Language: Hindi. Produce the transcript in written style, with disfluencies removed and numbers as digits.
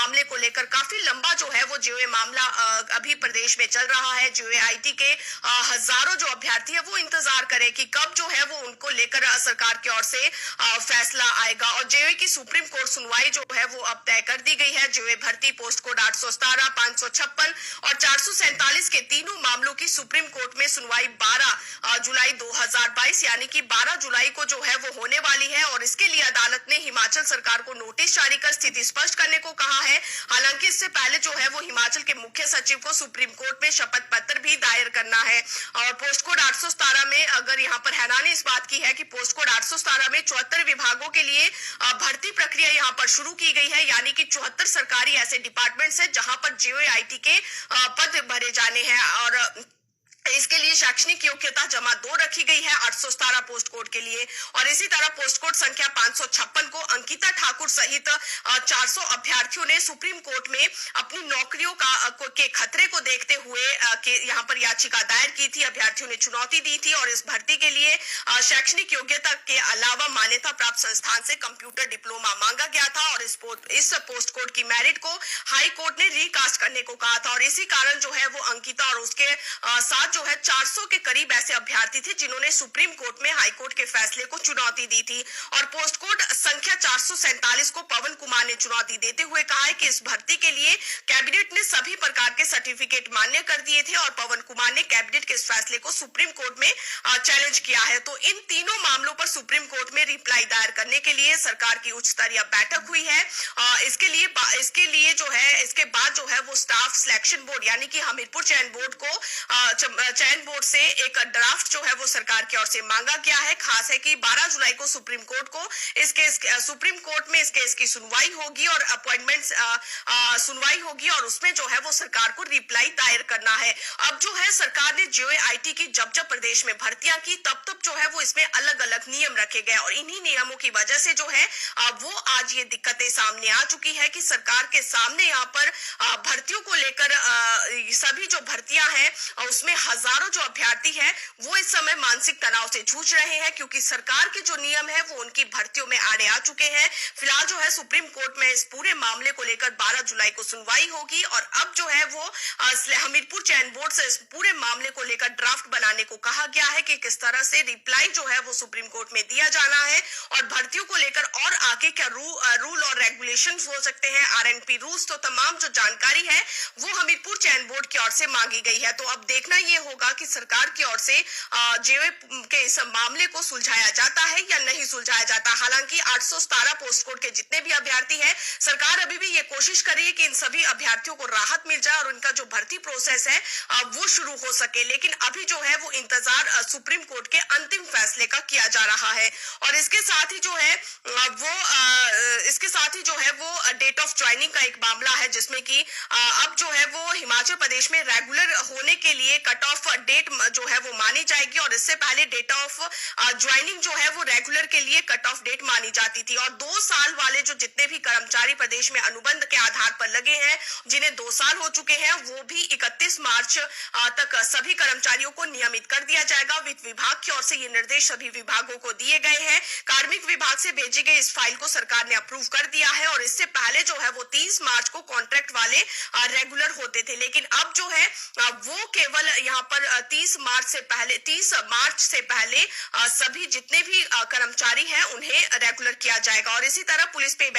मामले को लेकर काफी लंबा जो है वो जीओए मामला अभी प्रदेश में चल रहा है। जीओए आईटी के हजारों जो अभ्यर्थी है वो इंतजार करें कि कब जो है वो उनको लेकर सरकार की ओर से फैसला आएगा। और जेओए की सुप्रीम कोर्ट सुनवाई जो है वो अब तय कर दी गई है। जेओए भर्ती पोस्ट कोड 817, 556 और 447 के तीनों मामलों की सुप्रीम कोर्ट में सुनवाई 12 जुलाई 2022 यानी कि 12 जुलाई को जो है वो होने वाली है। और इसके लिए अदालत ने हिमाचल सरकार को नोटिस जारी कर स्थिति स्पष्ट करने को कहा है। हालांकि इससे पहले जो है वो हिमाचल के मुख्य सचिव को सुप्रीम कोर्ट में शपथ पत्र भी दायर करना है। और पोस्ट कोड 817 में अगर यहाँ पर हैरानी इस बात की है कि पोस्ट कोड 817 में 74 विभागों के लिए भर्ती प्रक्रिया यहाँ पर शुरू की गई है, यानी कि 74 सरकारी ऐसे डिपार्टमेंट्स हैं जहां पर जीओए आईटी के पद भरे जाने हैं। और इसके लिए शैक्षणिक योग्यता जमा 2 रखी गई है 817 पोस्ट कोड के लिए। और इसी तरह पोस्ट कोड संख्या 556 को अंकिता ठाकुर सहित 400 अभ्यर्थियों ने सुप्रीम कोर्ट में अपनी नौकरियों के खतरे को देखते हुए यहाँ पर याचिका दायर की थी। अभ्यर्थियों ने चुनौती दी थी और इस भर्ती के लिए शैक्षणिक योग्यता के अलावा मान्यता प्राप्त संस्थान से कंप्यूटर डिप्लोमा मांगा गया था। और इस पोस्ट कोड की मेरिट को हाई कोर्ट ने रिकास्ट करने को कहा था। और इसी कारण जो है वो अंकिता और उसके साथ जो है 400 के करीब ऐसे अभ्यर्थी थे जिन्होंने सुप्रीम कोर्ट में हाई कोर्ट के फैसले को चुनौती दी थी। और पोस्ट कोड संख्या 447 को पवन कुमार ने चुनौती देते हुए कहा है कि इस भर्ती के लिए कैबिनेट ने सभी प्रकार के सर्टिफिकेट मान्य कर दिए थे और पवन कुमार ने कैबिनेट के इस फैसले को सुप्रीम कोर्ट में चैलेंज किया है। तो इन तीनों मामलों पर सुप्रीम कोर्ट में रिप्लाई दायर करने के लिए सरकार की उच्च स्तरीय बैठक हुई है। इसके लिए जो है इसके बाद जो है वो स्टाफ सिलेक्शन बोर्ड यानी कि हमीरपुर चयन बोर्ड से एक ड्राफ्ट जो है वो सरकार की ओर से मांगा गया है। खास है कि 12 जुलाई को सुप्रीम कोर्ट को सुप्रीम कोर्ट में इस केस की सुनवाई होगी और अपॉइंटमेंट सुनवाई होगी और उसमें जो है वो सरकार को रिप्लाई दायर करना है। अब जो है सरकार ने जीओए आईटी की जब प्रदेश में भर्तियां की तब जो है वो इसमें अलग अलग नियम रखे गए और इन्हीं नियमों की वजह से जो है वो आज ये दिक्कतें सामने आ चुकी है कि सरकार के सामने यहाँ पर भर्तियों को लेकर सभी जो भर्तियां हैं उसमें हजारों जो अभ्यर्थी हैं वो इस समय मानसिक तनाव से जूझ रहे हैं क्योंकि सरकार के जो नियम है वो उनकी भर्तियों में आड़े आ चुके हैं। फिलहाल जो है सुप्रीम कोर्ट में इस पूरे मामले को लेकर 12 जुलाई को सुनवाई होगी और अब जो है वो हमीरपुर चयन बोर्ड से इस पूरे मामले को लेकर ड्राफ्ट बनाने को कहा गया है कि किस तरह से रिप्लाई जो है वो सुप्रीम कोर्ट में दिया जाना है और भर्तियों को लेकर और आगे क्या रूल और रेगुलेशन हो सकते हैं, आरएनपी रूल्स, तो तमाम जो जानकारी है वो हमीरपुर चयन बोर्ड की ओर से मांगी गई है। तो अब देखना ये होगा कि सरकार की ओर से जेओए के इस मामले को सुलझाया जाता है या नहीं सुलझाया जाता। हालांकि 817 पोस्ट कोड के जितने भी अभ्यर्थी हैं सरकार अभी भी ये कोशिश कर रही है कि इन सभी अभ्यर्थियों को राहत मिल जाए और उनका जो भर्ती प्रोसेस है वो शुरू हो सके। लेकिन अभी जो है वो इंतजार सुप्रीम कोर्ट के अंतिम फैसले का किया जा रहा है। और इसके साथ ही जो है वो डेट ऑफ ज्वाइनिंग का एक मामला है जिसमें कि अब जो है वो हिमाचल प्रदेश में रेगुलर होने के लिए कट ऑफ डेट जो है वो मानी जाएगी और इससे पहले डेट ऑफ ज्वाइनिंग जो है वो रेगुलर के लिए कट ऑफ डेट मानी जाती थी। और 2 साल वाले जो जितने भी कर्मचारी प्रदेश में अनुबंध के आधार पर लगे हैं जिन्हें 2 साल हो चुके हैं वो भी 31 मार्च तक सभी कर्मचारियों को नियमित कर दिया जाएगा। वित्त विभाग की ओर से ये निर्देश सभी विभागों को दिए गए हैं। कार्मिक विभाग से भेजी गई इस फाइल को सरकार ने अप्रूव कर दिया है और इससे पहले जो है वो 30 मार्च को कॉन्ट्रैक्ट वाले रेगुलर होते थे, लेकिन अब जो है वो केवल यहाँ पर 30 मार्च से पहले सभी जितने भी कर्मचारी हैं उन्हें रेगुलर किया जाएगा। और इसी तरह पुलिस पे